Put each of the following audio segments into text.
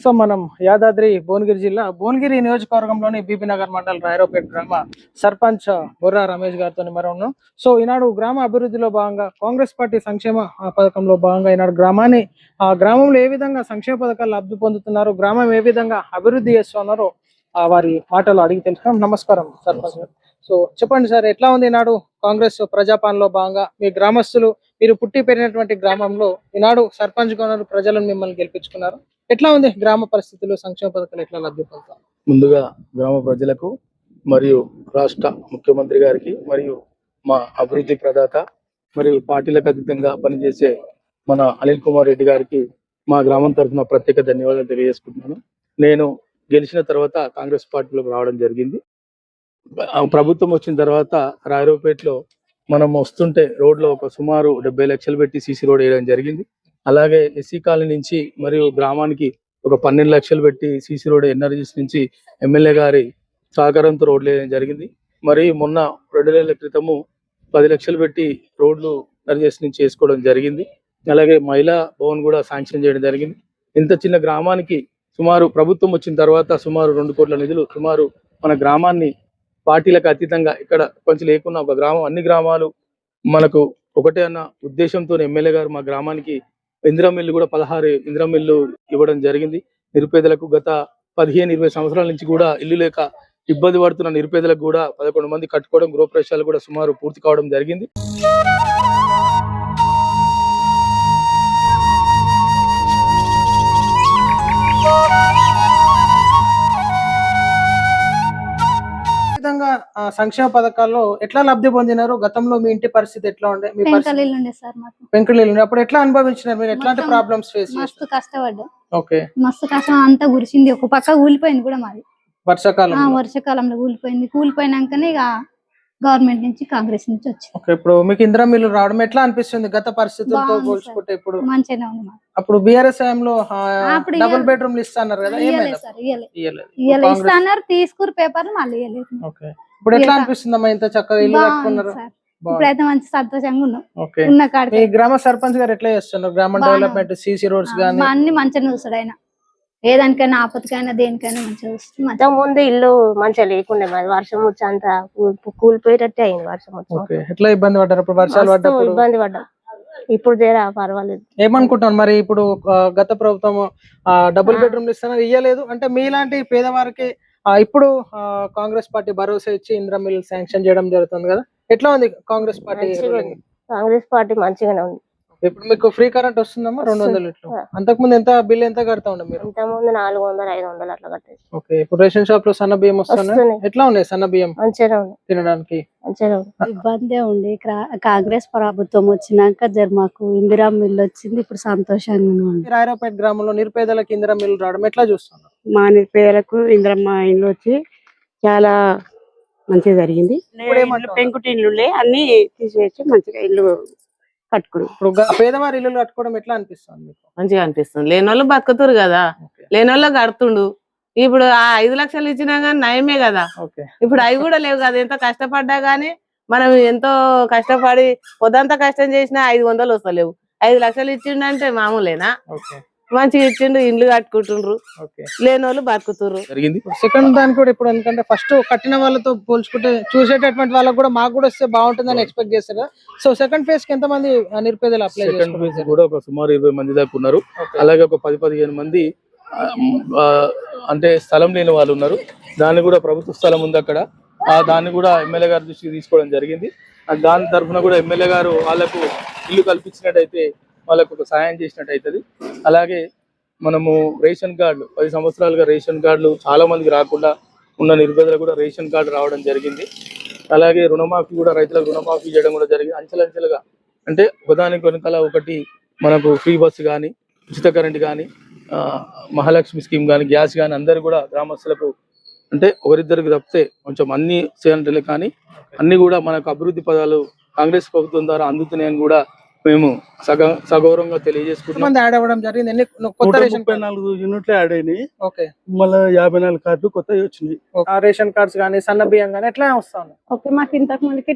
ప్రస్తుతం మనం యాదాద్రి భువనగిరి జిల్లా భువనగిరి నియోజకవర్గంలోని బీబీ నగర్ మండల్ రాయరావుపేట గ్రామ సర్పంచ్ బొర్రా రమేష్ గారితో మనం ఉన్నాం. సో ఈనాడు గ్రామ అభివృద్ధిలో భాగంగా కాంగ్రెస్ పార్టీ సంక్షేమ పథకంలో భాగంగా ఈనాడు గ్రామంలో ఏ విధంగా సంక్షేమ పథకాలు లబ్ధి పొందుతున్నారు, గ్రామం ఏ విధంగా అభివృద్ధి చేస్తున్నారో వారి మాటలు అడిగి తెలుసుకున్నాం. నమస్కారం సర్పంచ్ గారు. సో చెప్పండి సార్, ఎట్లా ఉంది ఈనాడు కాంగ్రెస్ ప్రజాపాలనలో భాగంగా మీ గ్రామస్తులు, మీరు పుట్టి పెరిగినటువంటి గ్రామంలో ఈనాడు సర్పంచ్ గా ప్రజలను మిమ్మల్ని గెలిపించుకున్నారు. ఎట్లా ఉంది గ్రామ పరిస్థితులు, సంక్షేమ పథకాలు ఎట్లా లబ్ధి పొందుతారు? ముందుగా గ్రామ ప్రజలకు మరియు రాష్ట్ర ముఖ్యమంత్రి గారికి మరియు మా అభివృద్ధి ప్రదాత మరియు పార్టీలకు అతీతంగా పనిచేసే మన అనిల్ కుమార్ రెడ్డి గారికి మా గ్రామం తరఫున ప్రత్యేక ధన్యవాదాలు తెలియజేసుకుంటున్నాను. నేను గెలిచిన తర్వాత కాంగ్రెస్ పార్టీలోకి రావడం జరిగింది. ప్రభుత్వం వచ్చిన తర్వాత రాయరావుపేటలో మనం వస్తుంటే రోడ్లో ఒక సుమారు 70 లక్షలు పెట్టి సీసీ రోడ్ వేయడం జరిగింది. అలాగే ఎస్సీ కాలనీ నుంచి మరియు గ్రామానికి ఒక 12 లక్షలు పెట్టి సీసీ రోడ్ ఎన్ఆర్జీస్ నుంచి ఎమ్మెల్యే గారి సహకారంతో రోడ్లు వేయడం జరిగింది. మరి మొన్న 2 నెలల క్రితము 10 లక్షలు పెట్టి రోడ్లు ఎన్ఆర్జీస్ నుంచి వేసుకోవడం జరిగింది. అలాగే మహిళా భవన్ కూడా శాంక్షన్ చేయడం జరిగింది. ఇంత చిన్న గ్రామానికి సుమారు ప్రభుత్వం వచ్చిన తర్వాత సుమారు 2 కోట్ల నిధులు సుమారు మన గ్రామాన్ని పార్టీలకు అతీతంగా ఇక్కడ కొంచెం లేకున్నా ఒక గ్రామం అన్ని గ్రామాలు మనకు ఒకటే అన్న ఉద్దేశంతో ఎమ్మెల్యే గారు మా గ్రామానికి ఇందిరమిల్లు కూడా 16 ఇందిరమిల్లు ఇవ్వడం జరిగింది. నిరుపేదలకు గత 15-20 సంవత్సరాల నుంచి కూడా ఇల్లు లేక ఇబ్బంది పడుతున్న నిరుపేదలకు కూడా 11 మంది కట్టుకోవడం, గృహప్రవేశాలు కూడా సుమారు పూర్తి కావడం జరిగింది. సంక్షేమ పథకాల్లో ఎట్లా లబ్ధి పొందినారు? గతంలో మీ ఇంటి పరిస్థితి ఎట్లా ఉండే? మీ పెంకుళిల్లు అప్పుడు ఎట్లా అనుభవించినారు? మీరు ఎట్లాంటి ప్రాబ్లమ్స్ ఫేస్ చేశారు? మస్తు కష్టపడ్డా. ఓకే, మస్తు కష్టం అంతా గురిసింది. ఒక పక్క కూలిపోయింది కూడా మాది వర్షాకాలంలో కూలిపోయినాకనే ఇక గవర్నమెంట్ నుంచి కాంగ్రెస్ నుంచి వచ్చింది. ఇప్పుడు మీకు ఇందిరా మిల్లు రావడం ఎట్లా అనిపిస్తుంది గత పరిస్థితులతో పోల్చుకుంటే? ఇప్పుడు మంచిగానే ఉంది. అప్పుడు బీఆర్ఎస్ లో డబుల్ బెడ్రూమ్లు ఇస్తున్నారు కదా, ఇస్తున్నారు, తీసుకురు పేపర్లు మళ్ళీ ఇవ్వలేదు. ఇప్పుడు ఎట్లా అనిపిస్తుందమ్మా ఇంత చక్కగా ఇల్లు కట్టుకున్నారు? ఇప్పుడైతే మంచి సంతోషంగా ఉన్నాం. ఉన్న కాడ గ్రామ సర్పంచ్ గారు ఎట్లా చేస్తున్నారు? గ్రామ డెవలప్మెంట్, సీసీ రోడ్స్ గానీ అన్ని మంచిగా చూస్తాడు ఆయన. ఏదానికైనా ఆపదకైనా దేనికైనా మంచిగా చూస్తుంది. ముందు ఇల్లు మంచిగా లేకుండే, మరి వర్షం వచ్చి అంతా కూలిపోయేటట్టే అయింది. వర్షం వచ్చి ఎట్లా ఇబ్బంది పడ్డారు? ఇప్పుడు వర్షాలు పడ్డప్పుడు ఇబ్బంది పడ్డాం. ఇప్పుడు జరా పర్వాలేదు. ఏమనుకుంటాను మరి? ఇప్పుడు గత ప్రభుత్వం డబుల్ బెడ్రూమ్లు ఇస్తున్నారు, ఇయ్యలేదు అంటే మీలాంటి పేదవారికి ఇప్పుడు కాంగ్రెస్ పార్టీ భరోసా ఇచ్చి ఇందిరా మిల్ శాంక్షన్ చేయడం జరుగుతుంది కదా, ఎట్లా ఉంది కాంగ్రెస్ పార్టీ? కాంగ్రెస్ పార్టీ మంచిగానే ఉంది. ఇప్పుడు మీకు ఫ్రీ కరెంట్ వస్తుందమ్మా 200 లీటర్లు. అంతకుముందు ఎంత బిల్ ఎంత కడతా ఉండే మీరు? ఇంతకుముందు 400-500 అట్లా కట్టేది. ఓకే, ఇప్పుడు రేషన్ షాప్ లో సన్న బియ్యం వస్తున్నాయి. ఎట్లా ఉన్నాయి సన్న బియ్యం? మంచిగా ఉంది తినడానికి. ఇబ్బందే ఉండే. కాంగ్రెస్ ప్రభుత్వం వచ్చినాక మాకు ఇందిరా మిల్లు వచ్చింది, ఇప్పుడు సంతోషంగా ఉంది. రాయరావుపేట గ్రామంలో నిరుపేదలకు ఇందిరా మిల్లు రావడం ఎట్లా చూస్తున్నారు? మా నిరుపేదలకు ఇందిరమ్మ ఇల్లు వచ్చి చాలా మంచిగా జరిగింది. పెంకుటి ఇల్లులే అన్ని తీసేసి మంచిగా ఇల్లు కట్టుకున్నాం. ఇప్పుడు పేదవారి ఇల్లు కట్టుకోవడం ఎట్లా అనిపిస్తుంది? మంచిగా అనిపిస్తుంది. లేనోళ్ళు బతుకుతురు కదా, లేనోళ్ళు కడుతుండు. ఇప్పుడు ఆ 5 లక్షలు ఇచ్చినా గానీ నయమే కదా. ఇప్పుడు అవి కూడా లేవు కదా. ఎంత కష్టపడ్డా గానీ మనం ఎంతో కష్టపడి పొద్దంతా కష్టం చేసినా 500 వస్తలేవు. 5 లక్షలు ఇచ్చిండంటే మామూలేనా? మంచిగా ఇచ్చిండు, ఇండ్లు కట్టుకుంటుండ్రు, లేనోళ్ళు బతుకుతుర్రు. సెకండ్ దానికి కూడా ఇప్పుడు ఎందుకంటే ఫస్ట్ కట్టిన వాళ్ళతో పోల్చుకుంటే చూసేటటువంటి వాళ్ళకి కూడా మాకు కూడా వస్తే బాగుంటుందని ఎక్స్పెక్ట్ చేస్తారు. సో సెకండ్ ఫేజ్ కి ఎంత మంది నిరుపేదలు అప్లై చేస్తారు? కూడా ఒక సుమారు 20 మంది దాకా ఉన్నారు. అలాగే ఒక 10-15 మంది అంటే స్థలం లేని వాళ్ళు ఉన్నారు. దాన్ని కూడా ప్రభుత్వ స్థలం ఉంది అక్కడ, దాన్ని కూడా ఎమ్మెల్యే గారి దృష్టికి తీసుకోవడం జరిగింది. దాని తరఫున కూడా ఎమ్మెల్యే గారు వాళ్ళకు ఇల్లు కల్పించినట్టయితే వాళ్ళకు ఒక సాయం చేసినట్టు అవుతుంది. అలాగే మనము రేషన్ కార్డులు 10 సంవత్సరాలుగా రేషన్ కార్డులు చాలా మందికి రాకుండా ఉన్న నిరుపేదలకు కూడా రేషన్ కార్డు రావడం జరిగింది. అలాగే రుణమాఫీ కూడా రైతులకు రుణమాఫీ చేయడం కూడా జరిగింది. అంచెలంచెలుగా అంటే ఒకదానికి వెనకాల ఒకటి మనకు ఫ్రీ బస్సు కానీ, ఉచిత కరెంట్ కానీ, మహాలక్ష్మి స్కీమ్ కానీ, గ్యాస్ కానీ అందరు కూడా గ్రామస్తులకు అంటే ఒకరిద్దరికి తప్పితే కొంచెం అన్ని చేయాలంటే కానీ అన్ని కూడా మనకు అభివృద్ధి పదాలు కాంగ్రెస్ ప్రభుత్వం ద్వారా అందుతున్నాయని కూడా మేము సగౌరవంగా తెలియజేసుకుంటున్నాం. మంది యాడ్ అవ్వడం జరిగింది. ఎన్ని కొత్త రేషన్ 34 యూనిట్లు యాడ్ అయినాయి. ఓకే, మళ్ళీ 54 కార్డులు కొత్తవి వచ్చినాయి. ఆ రేషన్ కార్డ్స్ కానీ సన్న బియ్యం కానీ ఎట్లా వస్తాను? ఓకే, మాకు ఇంతకు ముందుకి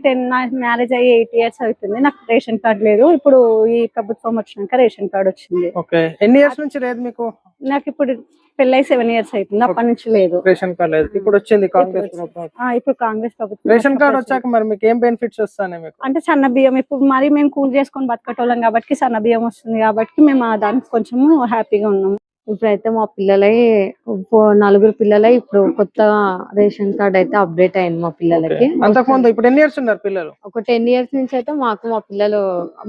మ్యారేజ్ అయ్యి 8 years అవుతుంది. నాకు రేషన్ కార్డ్ లేదు. ఇప్పుడు ఈ ప్రభుత్వం వచ్చినాక రేషన్ కార్డ్ వచ్చింది. ఓకే, ఎన్ని ఇయర్స్ నుంచి లేదు మీకు? నాకు ఇప్పుడు పెళ్ళై 7 years అవుతుంది. అప్పటి నుంచి లేదు రేషన్ కార్డ్ లేదు. ఇప్పుడు వచ్చింది కాంగ్రెస్ ప్రభుత్వం. ఇప్పుడు కాంగ్రెస్ ప్రభుత్వం రేషన్ కార్డ్ వచ్చాక మరి మీకు ఏం బెనిఫిట్స్ వస్తాయి మీకు? అంటే సన్న బియ్యం ఇప్పుడు మరి మేము కూల్ చేసుకొని బతకటోళ్ళం కాబట్టి సన్న బియ్యం వస్తుంది కాబట్టి మేము దానికి కొంచెము హ్యాపీగా ఉన్నాము. ఇప్పుడైతే మా పిల్లలై 4 పిల్లలై ఇప్పుడు కొత్త రేషన్ కార్డ్ అయితే అప్డేట్ అయింది మా పిల్లలకి. అంతకుముందు ఇప్పుడు ఎన్ని ఇయర్స్ ఉన్నారు పిల్లలు? ఒక 10 years నుంచి అయితే మా పిల్లలు,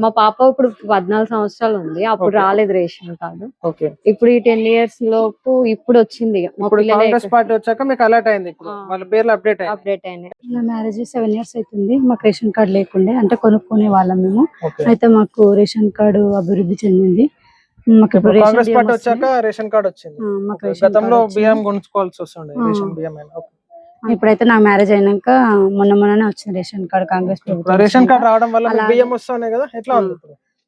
మా పాప ఇప్పుడు 14 సంవత్సరాలు ఉంది. అప్పుడు రాలేదు రేషన్ కార్డు. ఓకే, ఇప్పుడు ఈ 10 years లోపు ఇప్పుడు వచ్చింది. మా పిల్లలు కాంగ్రెస్ పార్టీ వచ్చాక మీకు అలర్ట్ అయింది. ఇప్పుడు వాళ్ళ పేర్లు అప్డేట్ అయినాయి. నా మ్యారేజ్ 7 years అవుతుంది. మాకు రేషన్ కార్డు లేకుండే, అంటే కొనుక్కునే వాళ్ళం మేము. అయితే మాకు రేషన్ కార్డు అభివృద్ధి చెందింది. కాంగ్రెస్ పార్టీ వచ్చాక రేషన్ కార్డ్ వచ్చింది. గతంలో బియ్యం కొనుక్కోవాల్సి వస్తుండే రేషన్ బియ్యం. ఇప్పుడైతే నా మ్యారేజ్ అయినాక మొన్ననే వచ్చింది ration card. Congress ration card రావడం వల్ల బియ్యం వస్తున్నాయి కదా, ఎట్లా ఉంది?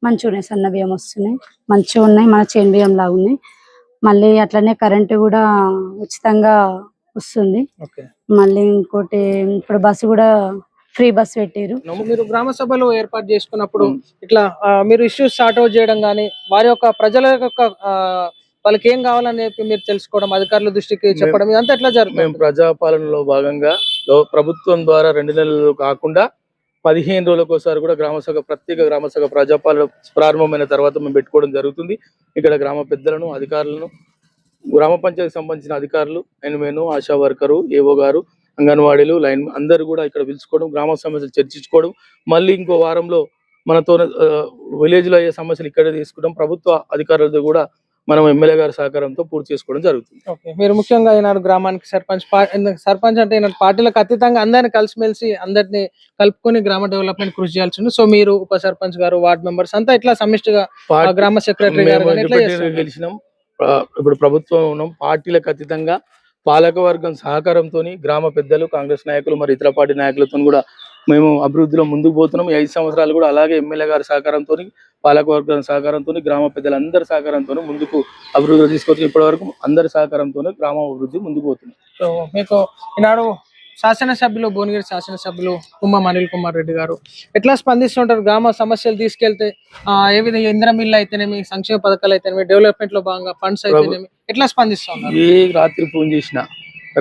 మంచిగా ఉన్నాయి, సన్న బియ్యం వస్తున్నాయి, మంచిగా ఉన్నాయి, మన చేను బియ్యం లాగా ఉన్నాయి. మళ్ళీ అట్లనే కరెంట్ కూడా ఉచితంగా వస్తుంది. మళ్ళీ ఇంకోటి ఇప్పుడు బస్సు కూడా ఫ్రీ బస్ పెట్టారు. మీరు గ్రామ సభలు ఏర్పాటు చేసుకున్నప్పుడు ఇట్లా మీరు ఇష్యూస్ సార్ట్ అవుట్ చేయడం గానీ, వారి యొక్క ప్రజల యొక్క వాళ్ళకి ఏం కావాలని చెప్పి మీరు తెలుసుకోవడం, అధికారుల దృష్టికి చెప్పడం, ఇదంతా ఎట్లా జరుగుతుంది? మేము ప్రజాపాలనలో భాగంగా ప్రభుత్వం ద్వారా 2 నెలలు కాకుండా 15 రోజులకు ఒకసారి కూడా ప్రత్యేక గ్రామ సభ ప్రజాపాలన ప్రారంభమైన తర్వాత మేము పెట్టుకోవడం జరుగుతుంది. ఇక్కడ గ్రామ పెద్దలను, అధికారులను, గ్రామ పంచాయతీకి సంబంధించిన అధికారులు, ఎన్మెను, ఆశా వర్కరు, ఏవో గారు, అంగన్వాడీలు, లైన్ అందరూ కూడా ఇక్కడ పిలుచుకోవడం, గ్రామ సమస్యలు చర్చించుకోవడం, మళ్ళీ ఇంకో వారంలో మనతో విలేజ్ లో అయ్యే సమస్యలు ఇక్కడ తీసుకుంటాం. ప్రభుత్వ అధికారులతో కూడా మనం ఎమ్మెల్యే గారి సహకారంతో పూర్తి చేసుకోవడం జరుగుతుంది. మీరు ముఖ్యంగా ఈనాడు గ్రామానికి సర్పంచ్ అంటే ఈనాడు పార్టీలకు అతీతంగా అందరినీ కలిసిమెలిసి అందరినీ కలుపుకొని గ్రామ డెవలప్మెంట్ కృషి చేయాల్సి ఉంది. సో మీరు ఉప సర్పంచ్ గారు, వార్డ్ మెంబర్స్ అంతా ఇట్లా సమిష్టిగా గ్రామ సెక్రటరీ గారు గెలిచినాం. ఇప్పుడు ప్రభుత్వం ఉన్నాం. పార్టీలకు అతీతంగా పాలకవర్గం సహకారంతో, గ్రామ పెద్దలు, కాంగ్రెస్ నాయకులు, మరి ఇతర పార్టీ నాయకులతో కూడా మేము అభివృద్ధిలో ముందుకు పోతున్నాం. 5 సంవత్సరాలు కూడా అలాగే ఎమ్మెల్యే గారి సహకారంతో, పాలకవర్గం సహకారంతో, గ్రామ పెద్దలందరి సహకారంతో ముందుకు అభివృద్ధి తీసుకొచ్చి ఇప్పటి వరకు అందరి సహకారంతో గ్రామ అభివృద్ధి ముందుకు పోతుంది. సో మీకు ఈనాడు శాసనసభ్యులు, భువనగిరి శాసనసభ్యులు కుమ్మం అనిల్ కుమార్ రెడ్డి గారు ఎట్లా స్పందిస్తుంటారు? గ్రామ సమస్యలు తీసుకెళ్తే ఏ విధంగా ఇంద్రమిల్లు అయితేనేమి, సంక్షేమ పథకాలు అయితేనేమి, డెవలప్మెంట్ లో భాగంగా ఫండ్స్ అయితేనేమి ఎట్లా స్పందిస్తున్నారు? ఏ రాత్రి ఫోన్ చేసినా,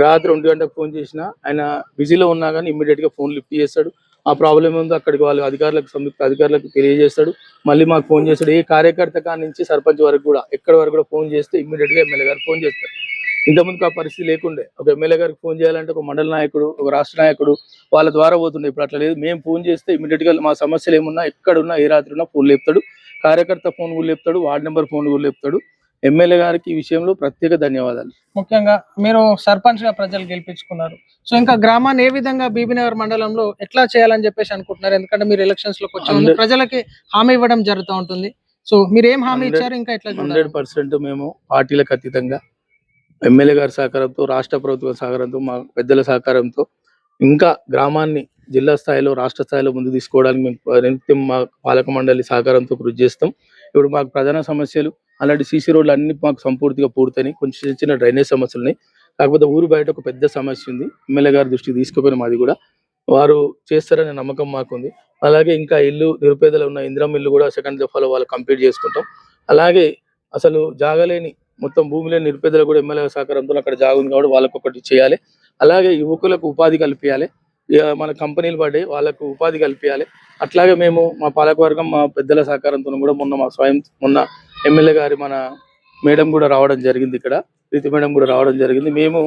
రాత్రి 1 గంటకు ఫోన్ చేసినా, ఆయన బిజీలో ఉన్నా కానీ ఇమ్మీడియట్ గా ఫోన్ లిఫ్ట్ చేస్తాడు. ఆ ప్రాబ్లం ఉందో అక్కడికి వాళ్ళ సంయుక్త అధికారులకు తెలియజేస్తాడు. మళ్ళీ మాకు ఫోన్ చేస్తాడు. ఏ కార్యకర్త కాడి నుంచి సర్పంచ్ వరకు కూడా ఎక్కడి వరకు కూడా ఫోన్ చేస్తే ఇమ్మీడియట్ గా ఎమ్మెల్యే గారు ఫోన్ చేస్తారు. ఇంతకుముందుకు ఆ పరిస్థితి లేకుండే. ఒక ఎమ్మెల్యే గారికి ఫోన్ చేయాలంటే ఒక మండల నాయకుడు, ఒక రాష్ట్ర నాయకుడు వాళ్ళ ద్వారా పోతుండే. ఇప్పుడు అట్లా లేదు. మేము ఫోన్ చేస్తే ఇమీడియట్ గా మా సమస్యలు ఏమున్నా, ఎక్కడున్నా, ఏ రాత్రి ఉన్నా ఫోన్ లేపుతాడు. కార్యకర్త ఫోన్ కూడా లేపుతాడు, వార్డు నెంబర్ ఫోన్ కూడా లేపుతాడు. ఎమ్మెల్యే గారికి ఈ విషయంలో ప్రత్యేక ధన్యవాదాలు. ముఖ్యంగా మీరు సర్పంచ్ గా ప్రజలు గెలిపించుకున్నారు. సో ఇంకా గ్రామాన్ని ఏ విధంగా బీబీనగర్ మండలంలో ఎట్లా చేయాలని చెప్పేసి అనుకుంటున్నారు? ఎందుకంటే మీరు ఎలక్షన్స్ లోకి వచ్చే ప్రజలకి హామీ ఇవ్వడం జరుగుతూ ఉంటుంది. సో మీరు ఏం హామీ ఇచ్చారు? ఇంకా ఎట్లా 100% మేము పార్టీలకు అతీతంగా ఎమ్మెల్యే గారి సహకారంతో, రాష్ట్ర ప్రభుత్వ సహకారంతో, మా పెద్దల సహకారంతో ఇంకా గ్రామాన్ని జిల్లా స్థాయిలో, రాష్ట్ర స్థాయిలో ముందు తీసుకోవడానికి మేము నిత్యం మా పాలక మండలి సహకారంతో కృషి చేస్తాం. ఇప్పుడు మాకు ప్రధాన సమస్యలు అలాంటి సీసీ రోడ్లు అన్ని మాకు సంపూర్తిగా పూర్తయినాయి. కొంచెం చిన్న చిన్న డ్రైనేజ్ సమస్యలు ఉన్నాయి. కాకపోతే ఊరు బయట ఒక పెద్ద సమస్య ఉంది. ఎమ్మెల్యే గారి దృష్టికి తీసుకుపోయిన మాది కూడా వారు చేస్తారనే నమ్మకం మాకుంది. అలాగే ఇంకా ఇల్లు నిరుపేదలు ఉన్న ఇందిరం ఇల్లు కూడా సెకండ్ దఫాలో వాళ్ళు కంప్లీట్ చేసుకుంటాం. అలాగే అసలు జాగలేని మొత్తం భూమి లేని నిరుపేదలు కూడా ఎమ్మెల్యే సహకారంతో అక్కడ జాగా ఉంది కాబట్టి వాళ్ళకు ఒకటి చేయాలి. అలాగే యువకులకు ఉపాధి కల్పించాలి. మన కంపెనీలు పడ్డాయి, వాళ్ళకు ఉపాధి కల్పించాలి. అట్లాగే మేము మా పాలకవర్గం, మా పెద్దల సహకారంతో కూడా మొన్న ఎమ్మెల్యే గారి మన మేడం కూడా రావడం జరిగింది. ఇక్కడ ప్రీతి మేడం కూడా రావడం జరిగింది. మేము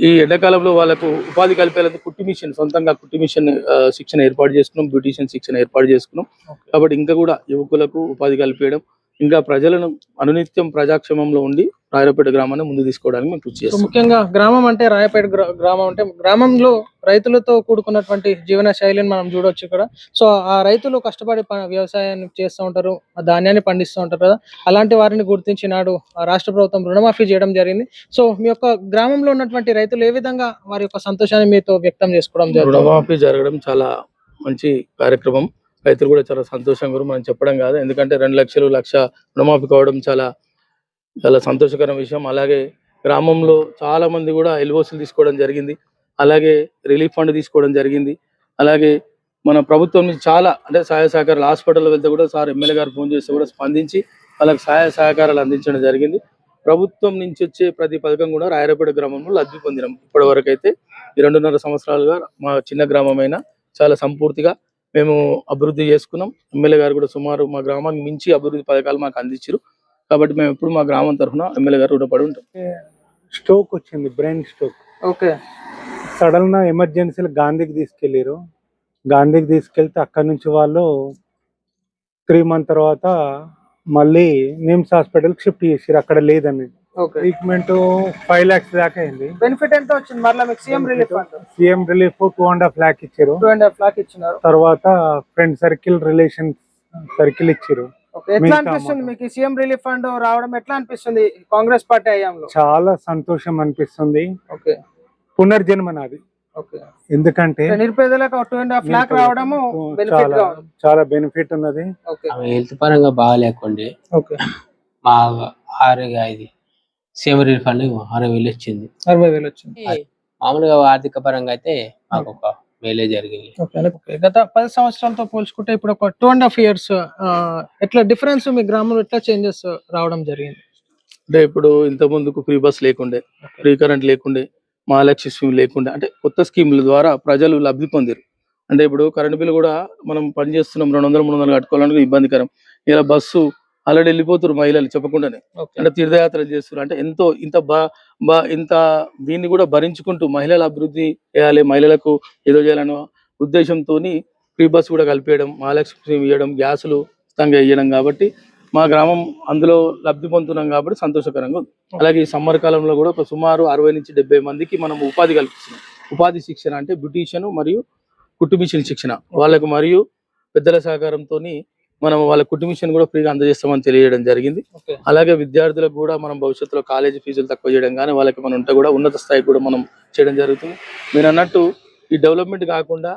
ఈ ఎండాకాలంలో వాళ్ళకు ఉపాధి కల్పేందుకు కుట్టి మిషన్, సొంతంగా కుట్టి మిషన్ శిక్షణ ఏర్పాటు చేసుకున్నాం, బ్యూటిషియన్ శిక్షణ ఏర్పాటు చేసుకున్నాం. కాబట్టి ఇంకా కూడా యువకులకు ఉపాధి కల్పించడం, ఇంకా ప్రజలను అనునిత్యం ప్రజాక్షేమంలో ఉండి రాయపేట గ్రామాన్ని ముందు తీసుకోవడానికి మేము కృషి చేస్తాం. ముఖ్యంగా గ్రామం అంటే రాయపేట గ్రామం అంటే గ్రామంలో రైతులతో కూడుకున్నటువంటి జీవన శైలిని మనం చూడొచ్చు ఇక్కడ. సో ఆ రైతులు కష్టపడి వ్యవసాయాన్ని చేస్తూ ఉంటారు, ఆ ధాన్యాన్ని పండిస్తూ ఉంటారు కదా. అలాంటి వారిని గుర్తించి నాడు రాష్ట్ర ప్రభుత్వం రుణమాఫీ చేయడం జరిగింది. సో మీ యొక్క గ్రామంలో ఉన్నటువంటి రైతులు ఏ విధంగా వారి యొక్క సంతోషాన్ని మీతో వ్యక్తం చేసుకోవడం జరిగింది? రుణమాఫీ జరగడం చాలా మంచి కార్యక్రమం. రైతులు కూడా చాలా సంతోషంగా ఉన్నారు. మనం చెప్పడం కాదు, ఎందుకంటే 2 లక్షలు 1,00,000 రుణమాఫీ కావడం చాలా చాలా సంతోషకరమైన విషయం. అలాగే గ్రామంలో చాలా మంది కూడా ఎల్ఓసీలు తీసుకోవడం జరిగింది, అలాగే రిలీఫ్ ఫండ్ తీసుకోవడం జరిగింది. అలాగే మన ప్రభుత్వం నుంచి చాలా అంటే సహాయ సహకారాలు, హాస్పిటల్ వెళ్తే కూడా సార్ ఎమ్మెల్యే గారు ఫోన్ చేస్తే కూడా స్పందించి వాళ్ళకి సహాయ సహకారాలు అందించడం జరిగింది. ప్రభుత్వం నుంచి వచ్చే ప్రతి పథకం కూడా రాయరపేట గ్రామంలో లబ్ధి పొందినాం. ఇప్పటి వరకు అయితే ఈ 2.5 సంవత్సరాలుగా మా చిన్న గ్రామమైన చాలా సంపూర్తిగా మేము అభివృద్ధి చేసుకున్నాం. ఎమ్మెల్యే గారు కూడా సుమారు మా గ్రామానికి మించి అభివృద్ధి పథకాలు మాకు అందించారు. కాబట్టి మేము ఎప్పుడు మా గ్రామం తరఫున ఎమ్మెల్యే గారు రుణపడి ఉంటాం. స్ట్రోక్ వచ్చింది, బ్రెయిన్ స్ట్రోక్. ఓకే. సడన్ గా ఎమర్జెన్సీలో గాంధీకి తీసుకెళ్ళారు. గాంధీకి తీసుకెళ్తే అక్కడి నుంచి వాళ్ళు 3 months తర్వాత మళ్ళీ నిమ్స్ హాస్పిటల్కి షిఫ్ట్ చేసారు. అక్కడ లేదని ఓకే. ట్రీట్మెంట్ 5 lakhs దాకా అయింది. బెనిఫిట్ ఎంత వచ్చింది మరలా మీకు? CM relief fund CM relief 2.5 lakh ఇచ్చారు. 2.5 lakh ఇచ్చినారు. తర్వాత ఫ్రెండ్ సర్కిల్, రిలేషన్ సర్కిల్ ఇచ్చారు. ఓకే. ఎట్లా అనిపిస్తుంది మీకు సీఎం రిలీఫ్ ఫండ్ రావడం? ఎట్లా అనిపిస్తుంది కాంగ్రెస్ పార్టీ హయాంలో? చాలా సంతోషం అనిపిస్తుంది. ఓకే. పునర్జన్మ నాది. ఓకే. ఎందుకంటే నిరుపేదలకు 2.5 lakh రావడము బెనిఫిట్ గా ఉంది. చాలా బెనిఫిట్ ఉన్నది. ఓకే. హెల్త్ పరంగా బాగాలేకుండే ఓకే. మా ఇది సీఎం రిలీఫ్ ఫండ్ 60,000 వచ్చింది. 60,000 వచ్చింది. మామూలుగా ఆర్థిక పరంగా అయితే మాకు ఒక మేలే జరిగింది. గత 10 సంవత్సరాలతో పోల్చుకుంటే ఇప్పుడు ఒక 2.5 years ఎట్లా డిఫరెన్స్ మీ గ్రామంలో ఎట్లా చేంజెస్ రావడం జరిగింది? అంటే ఇప్పుడు ఇంత ముందుకు ఫ్రీ బస్ లేకుండే, ఫ్రీ కరెంట్ లేకుండే, మహాలక్ష్మి స్కీమ్ లేకుండే, అంటే కొత్త స్కీముల ద్వారా ప్రజలు లబ్ధి పొందారు. అంటే ఇప్పుడు కరెంట్ బిల్లు కూడా మనం పని చేస్తున్నాం 200-300 కట్టుకోవాలంటే ఇబ్బందికరం. ఇలా బస్సు ఆల్రెడీ వెళ్ళిపోతారు మహిళలు చెప్పకుండానే, అంటే తీర్థయాత్రలు చేస్తారు. అంటే ఎంతో ఇంత దీన్ని కూడా భరించుకుంటూ మహిళల అభివృద్ధి చేయాలి, మహిళలకు ఏదో చేయాలన్న ఉద్దేశంతో ఫ్రీ బస్ కూడా కలిపేయడం, మహాలక్ష్మి ఇవ్వడం, గ్యాసులు ఉచితంగా ఇవ్వడం. కాబట్టి మా గ్రామం అందులో లబ్ధి పొందుతున్నాం కాబట్టి సంతోషకరంగా ఉంది. అలాగే ఈ సమ్మర్ కాలంలో కూడా ఒక సుమారు 60 నుంచి 70 మందికి మనం ఉపాధి కల్పిస్తున్నాం. ఉపాధి శిక్షణ అంటే బ్యూటీషియన్ మరియు కుట్టు మిషన్ శిక్షణ వాళ్ళకు, మరియు పెద్దల సహకారంతో మనం వాళ్ళ కుట్టు మిషన్ కూడా ఫ్రీగా అందజేస్తామని తెలియజేయడం జరిగింది. అలాగే విద్యార్థులకు కూడా మనం భవిష్యత్తులో కాలేజీ ఫీజులు తక్కువ చేయడం కానీ వాళ్ళకి మనం ఉంటే కూడా ఉన్నత స్థాయికి కూడా మనం చేయడం జరుగుతుంది. మీరు అన్నట్టు ఈ డెవలప్మెంట్ కాకుండా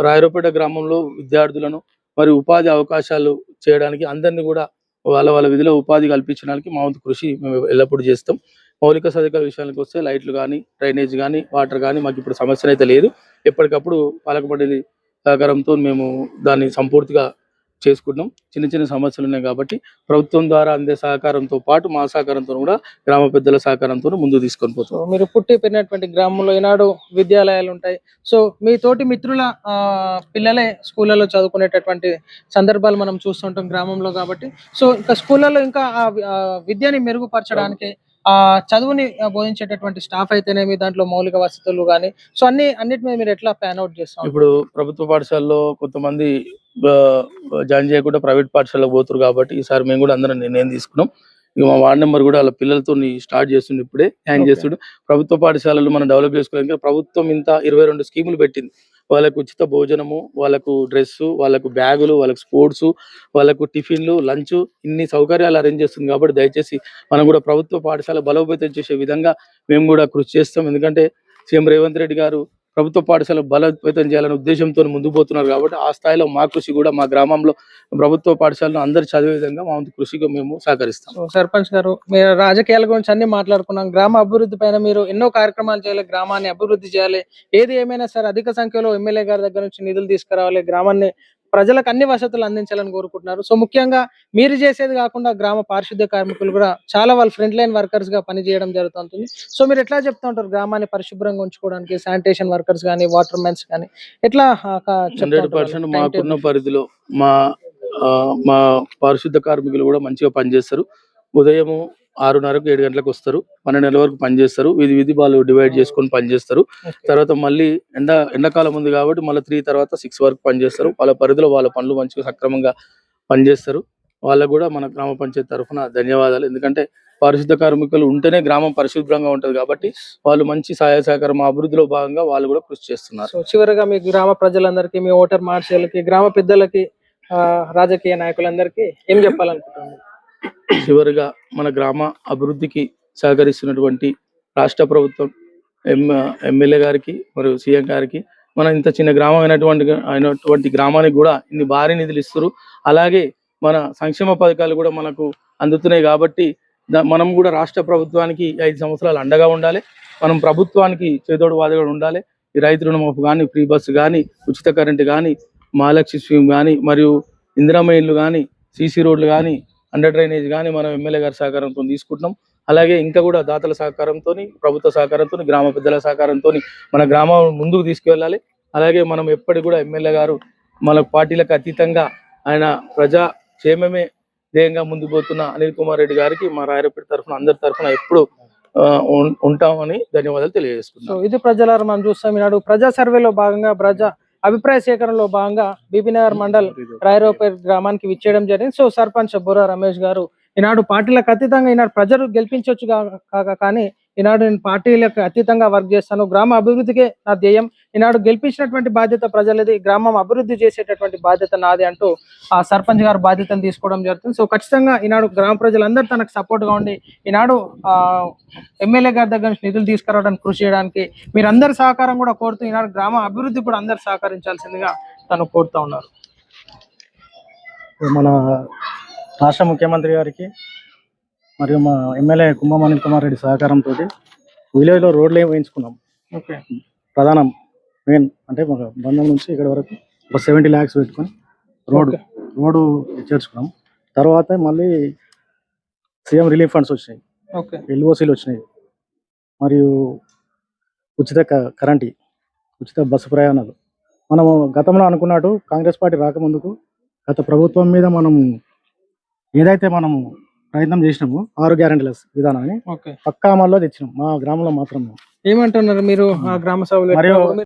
రాయరపేట గ్రామంలో విద్యార్థులను మరియు ఉపాధి అవకాశాలు చేయడానికి అందరినీ కూడా వాళ్ళ విధిలో ఉపాధి కల్పించడానికి మా వంతు కృషి మేము ఎల్లప్పుడూ చేస్తాం. మౌలిక సదుపాయాల విషయానికి వస్తే లైట్లు కానీ, డ్రైనేజ్ కానీ, వాటర్ కానీ మాకు ఇప్పుడు సమస్య అయితే లేదు. ఎప్పటికప్పుడు పాలక మండలి సహకారంతో మేము దాన్ని సంపూర్తిగా చేసుకుంటున్నాం. చిన్న చిన్న సమస్యలు ఉన్నాయి కాబట్టి ప్రభుత్వం ద్వారా అందే సహకారంతో పాటు మా సహకారంతో కూడా గ్రామ పెద్దల సహకారంతో ముందుకు తీసుకొని పోతాం. మీరు పుట్టి పెరిగినటువంటి గ్రామంలో ఈనాడు విద్యాలయాలు ఉంటాయి. సో మీ తోటి మిత్రుల పిల్లలే స్కూళ్ళలో చదువుకునేటటువంటి సందర్భాలు మనం చూస్తుంటాం గ్రామంలో. కాబట్టి సో ఇంకా స్కూళ్ళలో ఇంకా ఆ విద్యని మెరుగుపరచడానికి, ఆ చదువుని బోధించేటటువంటి స్టాఫ్ అయితేనేమి, దాంట్లో మౌలిక వసతులు కానీ, సో అన్నిటి మీద మీరు ఎట్లా ప్లాన్ అవుట్ చేస్తాం? ఇప్పుడు ప్రభుత్వ పాఠశాలలో కొంతమంది జాయిన్ చేయకుండా ప్రైవేట్ పాఠశాలకు పోతున్నారు కాబట్టి ఈసారి మేము కూడా అందరం నిర్ణయం తీసుకున్నాం. ఇక మా వార్డ్ నెంబర్ కూడా వాళ్ళ పిల్లలతో స్టార్ట్ చేస్తుండే, ఇప్పుడే హ్యాంగ్ చేస్తుండే. ప్రభుత్వ పాఠశాలలు మనం డెవలప్ చేసుకోవడానికి ప్రభుత్వం ఇంత 22 స్కీములు పెట్టింది. వాళ్ళకు ఉచిత భోజనము, వాళ్ళకు డ్రెస్సు, వాళ్ళకు బ్యాగులు, వాళ్ళకు స్పోర్ట్స్, వాళ్ళకు టిఫిన్లు, లంచ్, ఇన్ని సౌకర్యాలు అరేంజ్ చేస్తుంది. కాబట్టి దయచేసి మనం కూడా ప్రభుత్వ పాఠశాల బలోపేతం చేసే విధంగా మేము కూడా కృషి చేస్తాం. ఎందుకంటే సీఎం రేవంత్ రెడ్డి గారు ప్రభుత్వ పాఠశాల బలోపేతం చేయాలనే ఉద్దేశంతో ముందుకు పోతున్నారు. కాబట్టి ఆ స్థాయిలో మా కృషి కూడా మా గ్రామంలో ప్రభుత్వ పాఠశాలను అందరు చదివే విధంగా మా వంతు కృషిగా మేము సహకరిస్తాం. సర్పంచ్ గారు, మీరు రాజకీయాల గురించి అన్ని మాట్లాడుకున్నాం. గ్రామ అభివృద్ధి పైన మీరు ఎన్నో కార్యక్రమాలు చేయాలి, గ్రామాన్ని అభివృద్ధి చేయాలి. ఏది ఏమైనా సరే అధిక సంఖ్యలో ఎమ్మెల్యే గారి దగ్గర నుంచి నిధులు తీసుకురావాలి, గ్రామాన్ని ప్రజలకు అన్ని వసతులు అందించాలని కోరుకుంటున్నారు. సో ముఖ్యంగా మీరు చేసేది కాకుండా గ్రామ పారిశుద్ధ్య కార్మికులు కూడా చాలా వాళ్ళు ఫ్రంట్ లైన్ వర్కర్స్ గా పనిచేయడం జరుగుతుంది. సో మీరు ఎట్లా చెప్తా ఉంటారు గ్రామాన్ని పరిశుభ్రంగా ఉంచుకోవడానికి? శానిటేషన్ వర్కర్స్ కానీ, వాటర్ మెన్స్ కానీ ఎట్లా? 100% మాకున్న పరిధిలో మా పారిశుద్ధ కార్మికులు కూడా మంచిగా పనిచేస్తారు. ఉదయం 6:30కు 7 గంటలకు వస్తారు, 12 వరకు పనిచేస్తారు. విధి వాళ్ళు డివైడ్ చేసుకొని పనిచేస్తారు. తర్వాత మళ్ళీ ఎండాకాలం ఉంది కాబట్టి మళ్ళీ 3 తర్వాత 6 వరకు పనిచేస్తారు. వాళ్ళ పరిధిలో వాళ్ళ పనులు మంచిగా సక్రమంగా పనిచేస్తారు. వాళ్ళకు కూడా మన గ్రామ పంచాయతీ తరఫున ధన్యవాదాలు. ఎందుకంటే పారిశుద్ధ కార్మికులు ఉంటేనే గ్రామం పరిశుభ్రంగా ఉంటది కాబట్టి వాళ్ళు మంచి సహాయ సహకారం అభివృద్ధిలో భాగంగా వాళ్ళు కూడా కృషి చేస్తున్నారు. సో చివరిగా మీ గ్రామ ప్రజలందరికీ, మీ ఓటర్ మార్షల్కి, గ్రామ పెద్దలకి, రాజకీయ నాయకులందరికీ ఏం చెప్పాలనుకుంటున్నారు? చివరిగా మన గ్రామ అభివృద్ధికి సహకరిస్తున్నటువంటి రాష్ట్ర ప్రభుత్వం, ఎమ్మెల్యే గారికి మరియు సీఎం గారికి మన ఇంత చిన్న గ్రామం అయినటువంటి గ్రామానికి కూడా ఇన్ని భారీ నిధులు ఇస్తారు. అలాగే మన సంక్షేమ పథకాలు కూడా మనకు అందుతున్నాయి కాబట్టి మనం కూడా రాష్ట్ర ప్రభుత్వానికి 5 సంవత్సరాలు అండగా ఉండాలి. మనం ప్రభుత్వానికి చేదోడు వాదోడు ఉండాలి. ఈ రైతు రుణమాఫీ కానీ, ఫ్రీ బస్సు కానీ, ఉచిత కరెంటు కానీ, మహాలక్ష్మి స్కీమ్ కానీ, మరియు ఇందిరమ్మ ఇల్లు కానీ, సీసీ రోడ్లు కానీ, అండర్ డ్రైనేజ్ కానీ మనం ఎమ్మెల్యే గారి సహకారంతో తీసుకుంటున్నాం. అలాగే ఇంకా కూడా దాతల సహకారంతో, ప్రభుత్వ సహకారంతో, గ్రామ పెద్దల సహకారంతో మన గ్రామం ముందుకు తీసుకువెళ్ళాలి. అలాగే మనం ఎప్పటికి కూడా ఎమ్మెల్యే గారు మన పార్టీలకు అతీతంగా ఆయన ప్రజా క్షేమమే ధ్యేయంగా ముందుకు పోతున్న అనిల్ కుమార్ రెడ్డి గారికి మా రాయరపేట తరఫున అందరి తరఫున ఎప్పుడు ఉంటామని ధన్యవాదాలు తెలియజేసుకుంటాం. సో ఇది ప్రజలారా మనం చూస్తాం. ఈనాడు ప్రజా సర్వేలో భాగంగా ప్రజా అభిప్రాయ సేకరణలో భాగంగా బీబీనగర్ మండల్ రాయరావుపేట గ్రామానికి విచ్చేయడం జరిగింది. సో సర్పంచ్ బుర్రా రమేష్ గారు ఈనాడు పార్టీలకు అతీతంగా ఈనాడు ప్రజలు గెలిపించవచ్చు కానీ ఈనాడు నేను పార్టీలకు అతీతంగా వర్క్ చేస్తాను, గ్రామ అభివృద్ధికే నా ధ్యేయం, ఈనాడు గెలిపించినటువంటి బాధ్యత ప్రజలది, గ్రామం అభివృద్ధి చేసేటటువంటి బాధ్యత నాది అంటూ ఆ సర్పంచ్ గారు బాధ్యతను తీసుకోవడం జరుగుతుంది. సో ఖచ్చితంగా ఈనాడు గ్రామ ప్రజలందరూ తనకు సపోర్ట్ గా ఉండి ఈనాడు ఎమ్మెల్యే గారి దగ్గర నుంచి నిధులు తీసుకురావడానికి కృషి చేయడానికి మీరందరి సహకారం కూడా కోరుతూ ఈనాడు గ్రామ అభివృద్ధి కూడా అందరు సహకరించాల్సిందిగా తను కోరుతూ ఉన్నారు. మన రాష్ట్ర ముఖ్యమంత్రి గారికి మరియు మా ఎమ్మెల్యే కుంభం అనిల్ కుమార్ రెడ్డి సహకారంతో విలేజ్లో రోడ్లు వేయించుకున్నాం. ఓకే, ప్రధానం మెయిన్ అంటే ఒక బంధం నుంచి ఇక్కడ వరకు ఒక 70 lakhs పెట్టుకొని రోడ్డు చేర్చుకున్నాం. తర్వాత మళ్ళీ సీఎం రిలీఫ్ ఫండ్స్ వచ్చినాయి, ఎల్ఓసీలు వచ్చినాయి, మరియు ఉచిత కరెంటు, ఉచిత బస్సు ప్రయాణాలు. మనము గతంలో అనుకున్నట్టు కాంగ్రెస్ పార్టీ రాకముందుకు గత ప్రభుత్వం మీద మనం ఏదైతే మనము ప్రయత్నం చేసినాము 6 గ్యారెంటీల విధానాన్ని పక్కా అమల్లో తెచ్చినాం మా గ్రామంలో మాత్రం. ఏమంటున్నారు మీరు గ్రామ సభలో?